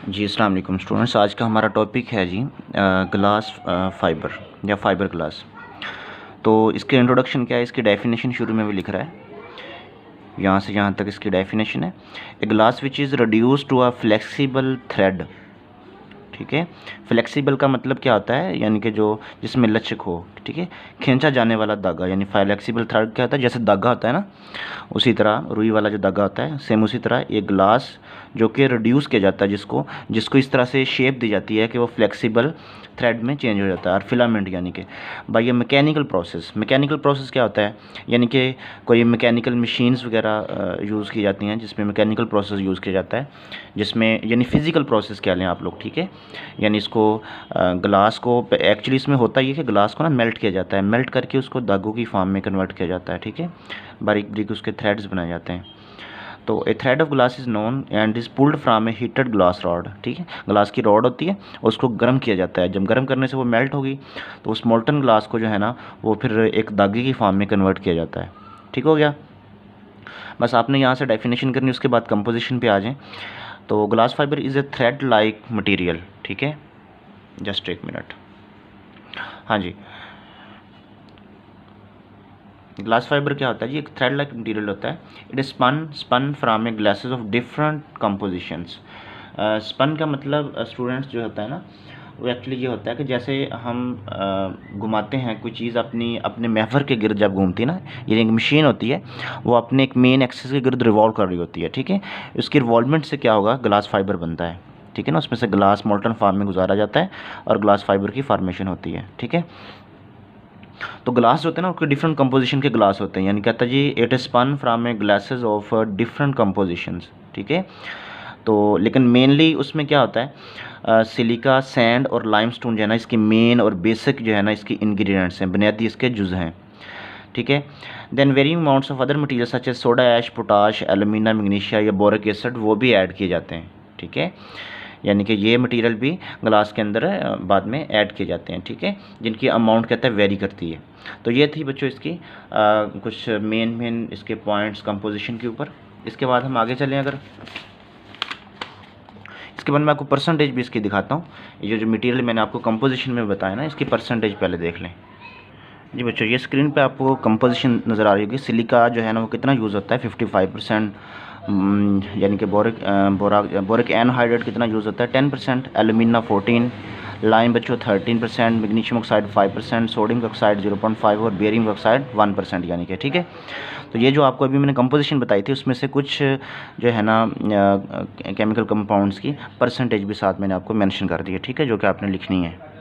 जी अस्सलाम वालेकुम स्टूडेंट्स। आज का हमारा टॉपिक है जी ग्लास फाइबर या फाइबर ग्लास। तो इसके इंट्रोडक्शन क्या है, इसकी डेफिनेशन शुरू में भी लिख रहा है, यहाँ से यहाँ तक इसकी डेफिनेशन है। A glass which is reduce to a flexible thread. ठीक है, फ्लेक्सिबल का मतलब क्या होता है, यानी कि जो जिसमें लचक हो। ठीक है, खींचा जाने वाला धागा, यानी फ्लेक्सिबल थ्रेड क्या होता है, जैसे धागा होता है ना, उसी तरह रुई वाला जो धागा होता है सेम उसी तरह ये ग्लास जो कि रिड्यूस किया जाता है, जिसको जिसको इस तरह से शेप दी जाती है कि वो फ्लेक्सिबल थ्रेड में चेंज हो जाता है। और फिलामेंट यानी कि बाय ये मैकेनिकल प्रोसेस। मैकेनिकल प्रोसेस क्या होता है, यानी कि कोई मैकेनिकल मशीन्स वगैरह यूज़ की जाती हैं जिसमें मैकेनिकल प्रोसेस यूज़ किया जाता है, जिसमें यानी फ़िज़िकल प्रोसेस क्या लें आप लोग। ठीक है, यानी इसको ग्लास को एक्चुअली इसमें होता ही है कि ग्लास को ना मेल्ट किया जाता है, मेल्ट करके उसको धागों की फॉर्म में कन्वर्ट किया जाता है। ठीक है, बारीक बारीक उसके थ्रेड्स बनाए जाते हैं। तो a thread of glass is known and is pulled from a heated glass rod. ठीक है, ग्लास की रॉड होती है, उसको गर्म किया जाता है। जब गर्म करने से वो मेल्ट होगी तो उस मोल्टन ग्लास को जो है ना वो फिर एक धागे की फॉर्म में कन्वर्ट किया जाता है। ठीक हो गया, बस आपने यहाँ से डेफिनेशन करनी, उसके बाद कंपोजिशन पे आ जाएं। तो glass fibre is a thread like material. ठीक है, जस्ट एक मिनट। हाँ जी, ग्लास फाइबर क्या होता है जी, एक थ्रेड लाइक मटेरियल होता है। It is spun from a glasses of different compositions. Spun का मतलब स्टूडेंट्स जो होता है ना, वो एक्चुअली ये होता है कि जैसे हम घुमाते हैं कोई चीज़ अपनी अपने महवर के गिर्द जब घूमती है ना, ये एक मशीन होती है, वो अपने एक मेन एक्सिस के गिर्द रिवॉल्व कर रही होती है। ठीक है, उसकी रिवॉल्वमेंट से क्या होगा, ग्लास फाइबर बनता है। ठीक है ना, उसमें से ग्लास मोल्टन फॉर्म में गुजारा जाता है और ग्लास फाइबर की फॉर्मेशन होती है। ठीक है, तो ग्लास जो होते हैं ना उसके डिफरेंट कंपोजिशन के ग्लास होते हैं, यानी कहता है जी it is spun from a glasses of different compositions. ठीक है, तो लेकिन मेनली उसमें क्या होता है, सिलिका, सैंड और लाइमस्टोन जो है ना इसकी मेन और बेसिक जो है ना इसकी इंग्रेडिएंट्स हैं, बुनियादी इसके जुज़ हैं। ठीक है, then varying amounts of other material such as soda ash, potash, alumina, magnesia या बोरिक एसिड वो भी ऐड किए जाते हैं। ठीक है, यानी कि ये मटेरियल भी ग्लास के अंदर बाद में ऐड किए जाते हैं। ठीक है, जिनकी अमाउंट कहता है वेरी करती है। तो ये थी बच्चों इसकी कुछ मेन इसके पॉइंट्स कंपोजिशन के ऊपर। इसके बाद हम आगे चलें, अगर इसके बाद मैं आपको परसेंटेज भी इसकी दिखाता हूँ। ये जो मटेरियल मैंने आपको कंपोजिशन में बताया ना, इसकी परसेंटेज पहले देख लें। जी बच्चों, ये स्क्रीन पे आपको कंपोजिशन नज़र आ रही होगी। सिलिका जो है ना वो कितना यूज़ होता है, 55%। यानी कि बोरिक एनहाइड्रेट कितना यूज़ होता है, 10%। एलुमिना 14, लाइम बच्चों 13%, मैग्नीशियम ऑक्साइड 5%, सोडियम ऑक्साइड 0.5 और बेरियम ऑक्साइड 1%, यानी कि। ठीक है, तो ये जो आपको अभी मैंने कंपोजिशन बताई थी उसमें से कुछ जो है ना केमिकल कंपाउंड्स की परसेंटेज भी साथ मैंने आपको मेंशन कर दी है। ठीक है, जो कि आपने लिखनी है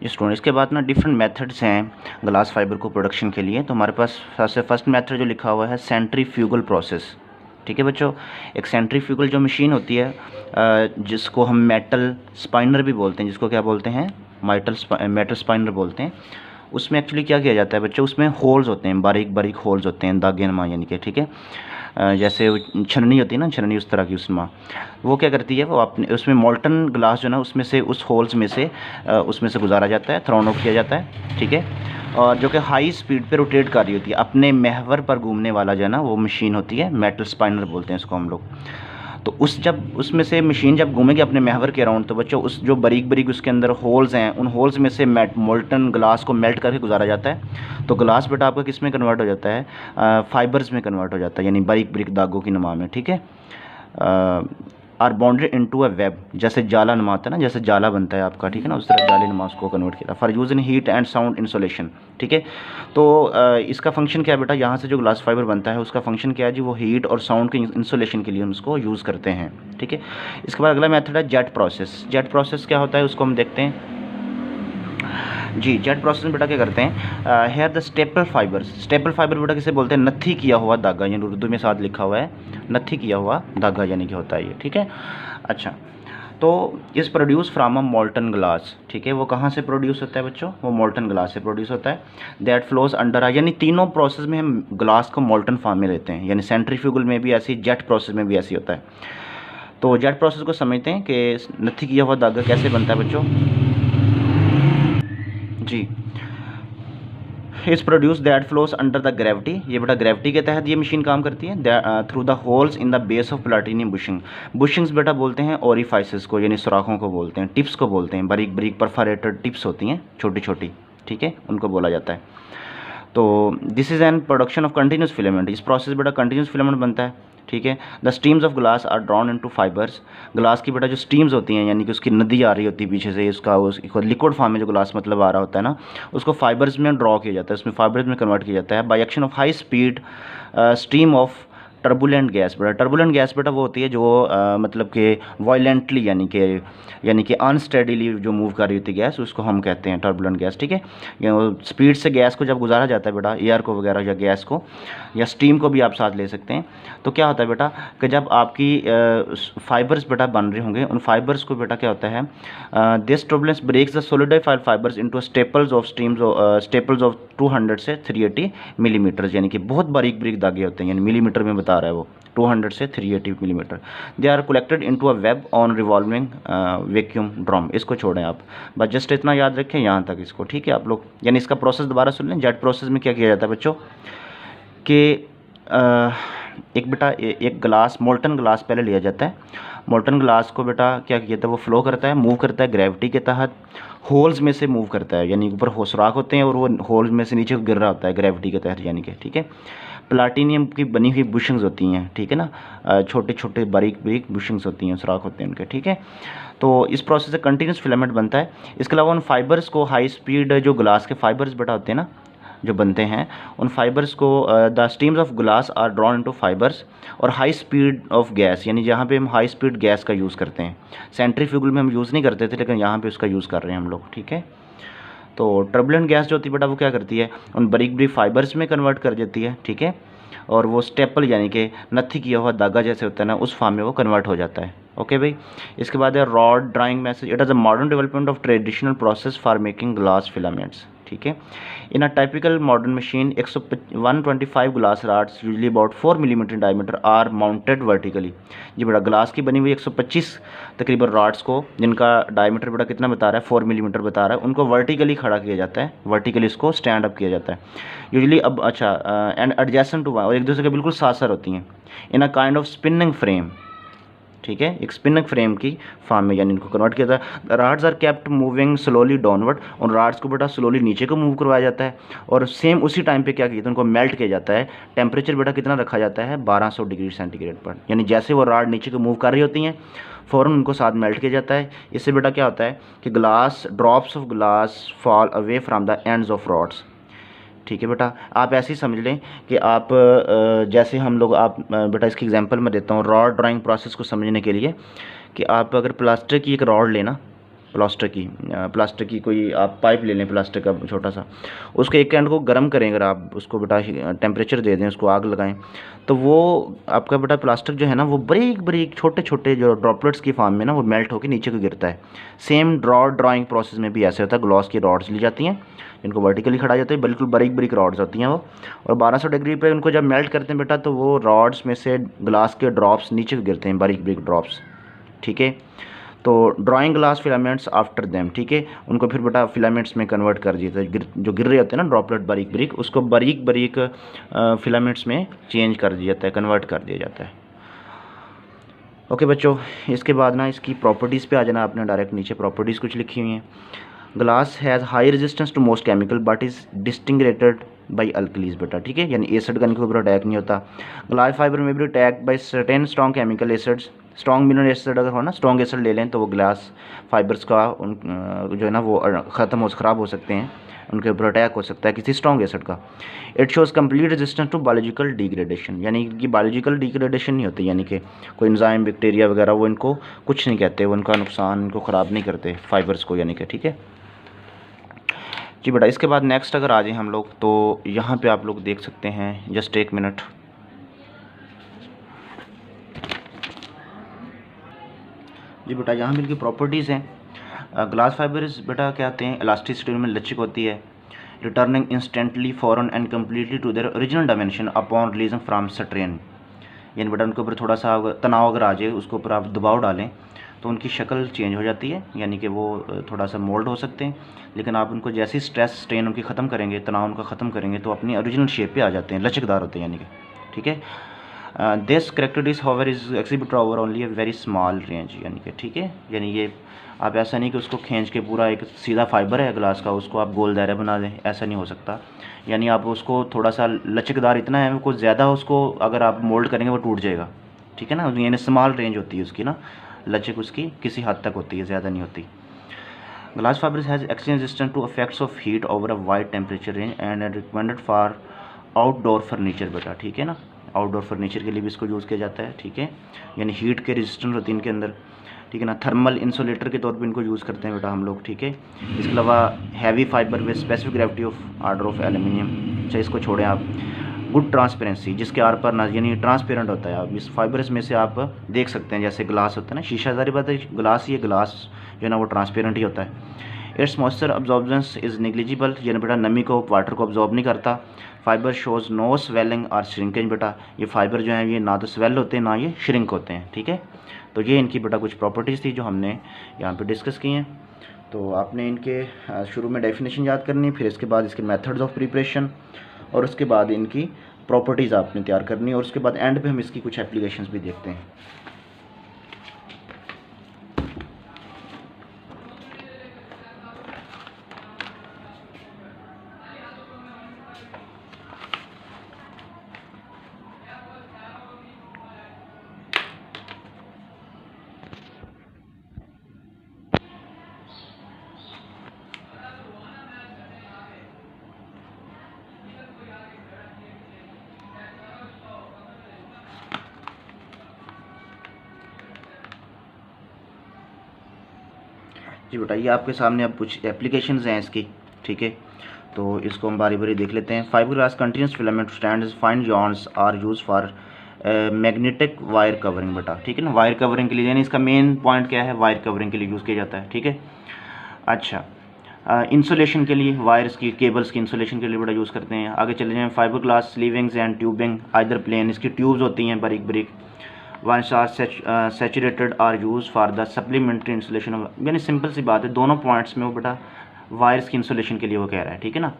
ये स्टूडेंट। इसके बाद ना डिफरेंट मेथड्स हैं ग्लास फाइबर को प्रोडक्शन के लिए। तो हमारे पास सबसे फर्स्ट मेथड जो लिखा हुआ है सेंट्रीफ्यूगल प्रोसेस। ठीक है बच्चों, एक सेंट्रीफ्यूगल जो मशीन होती है जिसको हम मेटल स्पाइनर भी बोलते हैं, जिसको क्या बोलते हैं, मेटल स्पाइनर बोलते हैं। उसमें एक्चुअली क्या किया जाता है बच्चों, उसमें होल्स होते हैं, बारीक बारीक होल्स होते हैं, दागे नुमा यानी कि। ठीक है, जैसे छन्नी होती है ना, छन्नी उस तरह की उसमें वो क्या करती है, वो अपने उसमें मोल्टन ग्लास जो ना उसमें से उस होल्स में से उसमें से गुजारा जाता है, थ्रोन आउट किया जाता है। ठीक है, और जो कि हाई स्पीड पे रोटेट कर रही होती है, अपने महवर पर घूमने वाला जो है ना वो मशीन होती है, मेटल स्पाइनर बोलते हैं इसको हम लोग। तो जब उसमें से मशीन जब घूमेगी अपने महवर के अराउंड, तो बच्चों उस जो बारीक बारीक उसके अंदर होल्स हैं, उन होल्स में से मोल्टन ग्लास को मेल्ट करके गुजारा जाता है। तो ग्लास बेटा आपका किस में कन्वर्ट हो जाता है, फाइबर्स में कन्वर्ट हो जाता है, यानी बारीक बारीक दागों की नुमा में। ठीक है, are bounded into a web, जैसे जाला नुमा आता है ना, जैसे जाला बनता है आपका। ठीक है ना, उस तरह जाले नुमा उसको कन्वर्ट किया for use in heat and sound insolation. ठीक है, तो इसका फंक्शन क्या है बेटा, यहाँ से जो ग्लास फाइबर बनता है उसका फंक्शन क्या है जी, वो हीट और साउंड के इंसोलेशन के लिए हम उसको यूज़ करते हैं। ठीक है, इसके बाद अगला मेथड है जेट प्रोसेस। जेट प्रोसेस क्या होता है उसको हम देखते हैं जी। जेट प्रोसेस में बेटा क्या करते हैं, here the staple fibres. Staple fibre बेटा किसे बोलते हैं, नत्थी किया हुआ धागा, यानी उर्दू में साथ लिखा हुआ है नत्थी किया हुआ धागा, यानी कि होता है ये। ठीक है, अच्छा, तो इस produce from a molten glass. ठीक है, वो कहाँ से प्रोड्यूस होता है बच्चों, वो मोल्टन ग्लास से प्रोड्यूस होता है। दैट फ्लोज अंडर यानी तीनों प्रोसेस में हम ग्लास को मोल्टन फॉर्म में लेते हैं, यानी सेंट्रीफ्यूगल में भी ऐसी, जेट प्रोसेस में भी ऐसी होता है। तो जेट प्रोसेस को समझते हैं कि नत्थी किया हुआ धागा कैसे बनता है बच्चों जी। Is produce that flows under the gravity, ये बेटा ग्रेविटी के तहत ये मशीन काम करती है। Through the holes in the base of platinum bushing, bushings बेटा बोलते हैं ओरिफाइसेस को, यानी सुराखों को बोलते हैं, टिप्स को बोलते हैं, बारीक बारीक परफोरेटेड टिप्स होती हैं छोटी छोटी, ठीक है, उनको बोला जाता है। तो this is an production of continuous filament, इस प्रोसेस बेटा कंटिन्यूस फिलामेंट बनता है, ठीक है। The steams of glass are drawn into fibres, glass की बेटा जो स्टीम्स होती हैं, यानी कि उसकी नदी आ रही होती है पीछे से, उसका लिक्विड फॉर्म में जो ग्लास मतलब आ रहा होता है ना, उसको फाइबर्स में ड्रॉ किया जाता है, उसमें फाइबर्स में कन्वर्ट किया जाता है by action of high speed stream of turbulent gas. बेटा टर्बुलेंट गैस बेटा वो होती है जो मतलब कि वायलेंटली यानी कि अनस्टेडीली जो मूव कर रही होती है गैस, उसको हम कहते हैं टर्बुलेंट गैस, ठीक है। स्पीड से गैस को जब गुजारा जाता है बेटा, एयर को वगैरह या गैस को या स्टीम को भी आप साथ ले सकते हैं, तो क्या होता है बेटा कि जब आपकी फाइबर्स बेटा बन रहे होंगे, उन फाइबर्स को बेटा क्या होता है, this turbulence breaks the solidified fibres into staples of staples of 200 से 380 मिलीमीटर, यानी कि बहुत बारीक बारीक धागे होते हैं, यानी मिलीमीटर में बता रहा है वो, 200 से 380 millimetre. They are collected into a web on revolving vacuum drum. इसको छोड़ें आप, बस जस्ट इतना याद रखें यहाँ तक इसको, ठीक है आप लोग। यानी इसका प्रोसेस दोबारा सुन लें। जेट प्रोसेस में क्या किया जाता है बच्चों कि एक बेटा एक ग्लास, मोल्टन ग्लास पहले लिया जाता है। मोल्टन ग्लास को बेटा क्या किया जाता है, वो फ्लो करता है, मूव करता है ग्रेविटी के तहत, होल्स में से मूव करता है, यानी ऊपर सुराख होते हैं और वो होल्स में से नीचे गिर रहा होता है ग्रेविटी के तहत, यानी कि, ठीक है। प्लाटिनियम की बनी हुई बुशिंग्स होती हैं, ठीक है ना, छोटे छोटे बारीक बारीक बुशिंग्स होती हैं, सुराख होते हैं उनके, ठीक है। तो इस प्रोसेस से कंटिन्यूस फिलामेंट बनता है। इसके अलावा उन फाइबर्स को हाई स्पीड, जो ग्लास के फाइबर्स बेटा होते हैं ना जो बनते हैं, उन फाइबर्स को the steams of glass are drawn into fibres और हाई स्पीड ऑफ गैस, यानी जहाँ पे हम हाई स्पीड गैस का यूज़ करते हैं, सेंट्रीफ्यूगल में हम यूज़ नहीं करते थे, लेकिन यहाँ पे उसका यूज़ कर रहे हैं हम लोग, ठीक है। तो टर्बुलेंट गैस जो होती है बेटा वो क्या करती है, उन बारीक बारीक फाइबर्स में कन्वर्ट कर देती है, ठीक है, और वो स्टेपल यानी कि नत्थी किया हुआ धागा जैसे होता है ना, उस फॉर्म में वो कन्वर्ट हो जाता है। ओके भाई। इसके बाद है rod drawing message, it is a modern development of traditional process for making glass filaments, ठीक है। In a typical modern machine 125 glass rods usually about 4 millimetre diameter are mounted vertically. जी बेटा ग्लास की बनी हुई 125 तकरीबन रॉड्स को, जिनका डायमीटर बेटा कितना बता रहा है, 4 मिलीमीटर बता रहा है, उनको वर्टिकली खड़ा किया जाता है, वर्टिकली इसको स्टैंड अप किया जाता है यूजली। अब अच्छा एंड एडजेसेंट टू, और एक दूसरे के बिल्कुल साथ साथ होती हैं, in a kind of spinning frame, ठीक है, एक स्पिनिंग फ्रेम की फॉर्म में, यानी इनको कन्वर्ट किया जाता है। Rods are kept moving slowly downward, और राड्स को बेटा स्लोली नीचे को मूव करवाया जाता है, और सेम उसी टाइम पे क्या किया जाता है, उनको मेल्ट किया जाता है। टेम्परेचर बेटा कितना रखा जाता है, 1200 डिग्री सेंटीग्रेड पर, यानी जैसे वो राड नीचे को मूव कर रही होती हैं फ़ौरन उनको साथ मेल्ट किया जाता है। इससे बेटा क्या होता है कि glass drops of glass fall away from the ends of rods, ठीक है बेटा। आप ऐसे ही समझ लें कि आप जैसे हम लोग, आप बेटा इसकी एग्जांपल मैं देता हूँ रॉड ड्राइंग प्रोसेस को समझने के लिए, कि आप अगर प्लास्टर की एक रॉड लेना, प्लास्टर की कोई आप पाइप ले लें प्लास्टर का छोटा सा, उसके एक एंड को गर्म करें, अगर आप उसको बेटा टेम्परेचर दे दें, उसको आग लगाएं, तो वो आपका बेटा प्लास्टर जो है ना, वो बारीक बारीक छोटे छोटे जो ड्रॉपलेट्स की फॉर्म में ना, वो मेल्ट होकर नीचे को गिरता है। सेम रॉड ड्राइंग प्रोसेस में भी ऐसे होता है, ग्लास की रॉड्स ली जाती हैं, इनको वर्टिकली खड़ा जाता है, बिल्कुल बारीक बारीक रॉड्स होती हैं वो, और 1200 डिग्री पे उनको जब मेल्ट करते हैं बेटा, तो वो रॉड्स में से ग्लास के ड्रॉप्स नीचे को गिरते हैं, बारीक बारीक ड्रॉप्स, ठीक है। तो drawing glass filaments after them, ठीक है, उनको फिर बेटा फिलामेंट्स में कन्वर्ट कर दिया जाता है, जो गिर रहे होते हैं ना ड्रॉपलेट बारीक बारीक, उसको बारीक बारीक फिलामेंट्स में चेंज कर दिया जाता है, कन्वर्ट कर दिया जाता है। ओके बच्चों, इसके बाद ना इसकी प्रॉपर्टीज़ पे आ जाना आपने, डायरेक्ट नीचे प्रॉपर्टीज़ कुछ लिखी हुई हैं। Glass has high resistance to most chemical but is disintegrated by alkalies बेटा, ठीक है, यानी एसिड का इनके ऊपर अटैक नहीं होता। ग्लास फाइबर में भी attack by certain strong chemical acids, strong mineral acid अगर हो ना, स्ट्रॉन्ग एसिड ले लें तो वो ग्लास फाइबर्स का जो है ना वो ख़राब हो सकते हैं, उनके ऊपर अटैक हो सकता है किसी स्ट्रॉन्ग एसिड का। It shows complete resistance to biological degradation, यानी कि बायोलॉजिकल डिग्रेडेशन नहीं होती, यानी कि कोई एंजाइम बैक्टीरिया वगैरह वो इनको कुछ नहीं कहते, वो इनका नुकसान, इनको ख़राब नहीं करते फाइबर्स को, यानी कि, ठीक है जी बेटा। इसके बाद नेक्स्ट अगर आ जाए हम लोग, तो यहाँ पे आप लोग देख सकते हैं, जस्ट एक मिनट, जी बेटा यहाँ पे इनकी प्रॉपर्टीज़ हैं। ग्लास फाइबर्स बेटा क्या आते हैं, इलास्टिसिटी में लचक होती है, रिटर्निंग इंस्टेंटली फॉरन and completely to their original dimension upon releasing from strain, यानी बेटा उनके ऊपर थोड़ा सा तनाव अगर आ जाए, उसके ऊपर आप दबाव डालें तो उनकी शक्ल चेंज हो जाती है, यानी कि वो थोड़ा सा मोल्ड हो सकते हैं, लेकिन आप उनको जैसे ही स्ट्रेस स्ट्रेन उनकी ख़त्म करेंगे, तनाव उनका ख़त्म करेंगे, तो अपनी ओरिजिनल शेप पे आ जाते हैं, लचकदार होते हैं यानी कि, ठीक है। This characteristics however is exhibit over only a very small range, यानी कि ठीक है, यानी ये आप ऐसा नहीं कि उसको खींच के पूरा एक सीधा फाइबर है ग्लास का, उसको आप गोल दायरा बना दें, ऐसा नहीं हो सकता। यानी आप उसको थोड़ा सा लचकदार इतना है, कुछ ज़्यादा उसको अगर आप मोल्ड करेंगे वो टूट जाएगा, ठीक है ना। यानी स्मॉल रेंज होती है उसकी ना, लचक उसकी किसी हद तक होती है, ज़्यादा नहीं होती। Glass fibres has exchange resistance to effects of heat over a wide temperature range and recommended for outdoor furniture बेटा, ठीक है ना। आउटडोर फर्नीचर के लिए भी इसको यूज़ किया जाता है, ठीक है। यानी हीट के रेजिस्टेंस होती है इनके अंदर, ठीक है ना। थर्मल इंसुलेटर के तौर पे इनको यूज़ करते हैं बेटा हम लोग, ठीक है। इसके अलावा heavy fibre with specific gravity of order of aluminium. अच्छा, इसको छोड़ें आप। गुड ट्रांसपेरेंसी, जिसके आर पर ना यानी ट्रांसपेरेंट होता है, आप इस फाइबर्स में से आप देख सकते हैं, जैसे ग्लास होता है ना, शीशा, सारी बात है, ग्लास, ये ग्लास जो है ना वो ट्रांसपेरेंट ही होता है। It's moisture absorbance is negligible, यानी बेटा नमी को, वाटर को अब्जॉर्ब नहीं करता। फाइबर शोज़ नो स्वेलिंग और श्रिंकेज बेटा, ये फाइबर जो हैं ये ना तो स्वेल होते हैं ना ये श्रिंक होते हैं, ठीक है। तो ये इनकी बेटा कुछ प्रॉपर्टीज़ थी जो हमने यहाँ पे डिस्कस की हैं। तो आपने इनके शुरू में डेफिनेशन याद करनी, फिर इसके बाद इसके मेथड्स ऑफ प्रिपरेशन, और उसके बाद इनकी प्रॉपर्टीज़ आपने तैयार करनी, और उसके बाद एंड पे हम इसकी कुछ एप्लीकेशंस भी देखते हैं। जी बेटा, ये आपके सामने अब कुछ एप्लीकेशंस हैं इसकी, ठीक है। तो इसको हम बारी बारी देख लेते हैं। Fibre glass continuous filament strands fine yarns are use for magnetic wire covering बेटा, ठीक है ना। वायर कवरिंग के लिए, यानी इसका मेन पॉइंट क्या है, वायर कवरिंग के लिए यूज़ किया जाता है, ठीक है। अच्छा, इंसुलेशन के लिए, वायर्स की, केबल्स की इंसुलेशन के लिए बड़ा यूज़ करते हैं। आगे चले जाएँ, fibre glass sleevings and tubing either plain, इसकी ट्यूब्स होती हैं बारीक बारीक। Once are saturated are use for the supplementary insulation of, यानी सिंपल सी बात है, दोनों पॉइंट्स में वो बेटा वायर्स की इंसुलेशन के लिए वो कह रहा है, ठीक है ना।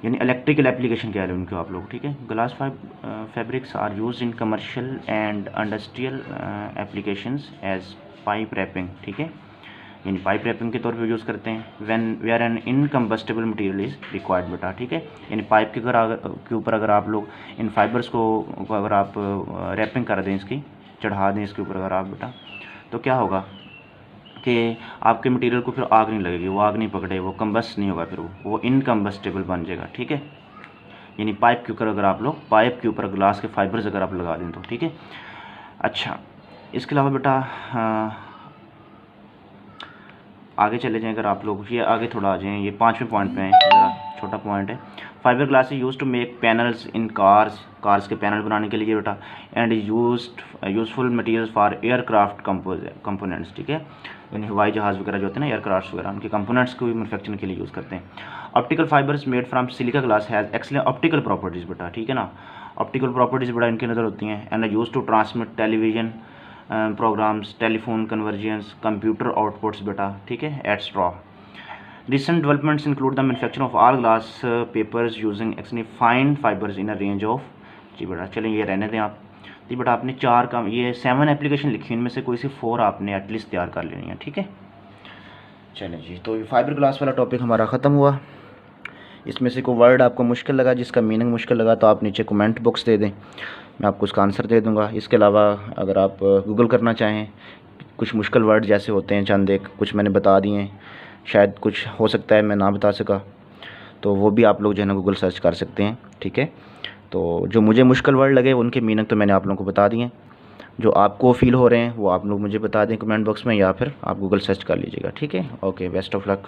यानी इलेक्ट्रिकल एप्लीकेशन कह रहे हैं उनको आप लोग, ठीक है। Glass fabrics are use in commercial and industrial applications as pipe wrapping, ठीक है। यानी पाइप रैपिंग के तौर पे यूज़ करते हैं। When where an incombustible material is required बेटा, ठीक है। यानी पाइप के ऊपर अगर आप लोग इन फाइबर्स को अगर आप रैपिंग कर दें, इसकी चढ़ा दें इसके ऊपर अगर आप बेटा, तो क्या होगा कि आपके मटेरियल को फिर आग नहीं लगेगी, वो आग नहीं पकड़े, वो कम्बस्ट नहीं होगा, फिर वो इनकम्बस्टिबल बन जाएगा, ठीक है। यानी पाइप के ऊपर अगर आप लोग, पाइप के ऊपर ग्लास के फाइबर्स अगर आप लगा दें तो, ठीक है। अच्छा, इसके अलावा बेटा आगे चले जाएं अगर आप लोग, ये आगे थोड़ा आ जाएं, ये 5वें पॉइंट पे है, ज़रा छोटा पॉइंट है। Fibre glass use to make panels in cars के पैनल बनाने के लिए बेटा, and useful materials for aircraft components, ठीक है। यानी हवाई जहाज़ वगैरह जो होते हैं ना, एयरक्राफ्ट वगैरह, उनके कंपोनेंट्स को भी मैनुफैक्चरिंग के लिए यूज़ करते हैं। Optical fibres made from silica glass has excellent optical properties बेटा, ठीक है ना। ऑप्टिकल प्रॉपर्टीज़ बड़ा इनके अंदर होती हैं, and use to transmit television programmes, telephone conversations, computer outputs बेटा, ठीक है, etcetera. Recent developments include the manufacturing of all glass papers using extremely fine fibres in a range of, जी बेटा चलें ये रहने दें आप। तो बेटा आपने 4 काम, ये 7 एप्लीकेशन लिखी, इनमें से कोई सी 4 आपने एटलीस्ट तैयार कर लेनी है, ठीक है। चलें जी, तो ये फाइबर ग्लास वाला टॉपिक हमारा ख़त्म हुआ। इसमें से कोई वर्ड आपको मुश्किल लगा, जिसका मीनिंग मुश्किल लगा, तो आप नीचे कमेंट बॉक्स दे दें, मैं आपको उसका आंसर दे दूंगा। इसके अलावा अगर आप गूगल करना चाहें, कुछ मुश्किल वर्ड जैसे होते हैं चंद एक, कुछ मैंने बता दिए हैं, शायद कुछ हो सकता है मैं ना बता सका, तो वो भी आप लोग जो है ना गूगल सर्च कर सकते हैं, ठीक है। तो जो मुझे मुश्किल वर्ड लगे उनके मीनिंग तो मैंने आप लोगों को बता दिए, जो आपको फ़ील हो रहे हैं वो आप लोग मुझे बता दें कमेंट बॉक्स में, या फिर आप गूगल सर्च कर लीजिएगा, ठीक है। Okay, best of luck.